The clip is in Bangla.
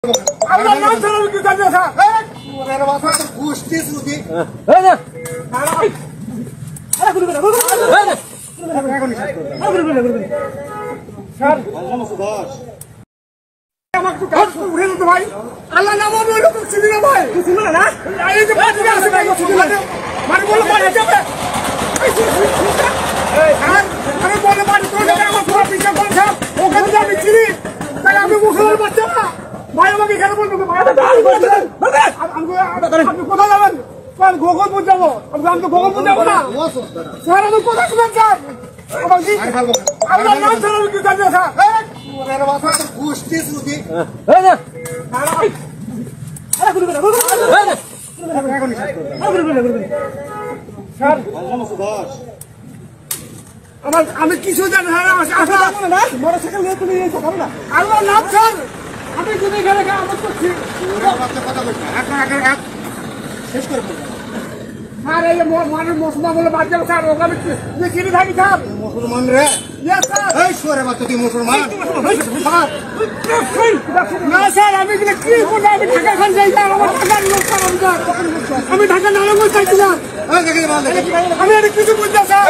আপনার নাম জানাবো কি জানি না ওরে বাবা তো গোষ্ঠী সুদি এই না স্যার আমাকে কাজ উঠে দিতে ভাই আল্লাহ নাম আমি ওই লোক চিনি না ভাই চিনি না এই যে পাঁচ আছে ভাই চিনি না মানে বলে পারে যাবে আমি বলে পারি তোর কাছে আমার পুরো পিছা করছে ওখানে যে আমি চিনি তাই আমি মুসলমান বাচ্চা না ভাই আমাকে এখানে বলবো ভাই আপনি কোথায় যাবেন স্যার গোগলপুর যাবো আমি তো গোগলপুর যাবো না স্যার আমি কোথায় শুনেন স্যার আপনার নাম জানাবো কি জানি না স্যার ওরে বাবা তো গোষ্ঠী সুদি এই না স্যার আমার আমি কিছু জানি না মোটরসাইকেল নিয়ে তুমি আমার নাম স্যার আমি যদি এখানে আমার করছি শেষ করে বলবো স্যার এই মানুষ মুসলমান বলে বাদ যাবে স্যার ওখানে চিনি থাকি স্যার মুসলমান রে ইয়েস স্যার এই সোরে বাচ্চা তুই মুসলমান না স্যার আমি কি করবো আমি ঢাকা খান যাই স্যার আমার ঢাকার লোক স্যার আমি ঢাকা নারায়ণগঞ্জ চাইছি স্যার এই দেখি আমি আর কিছু বুঝতে স্যার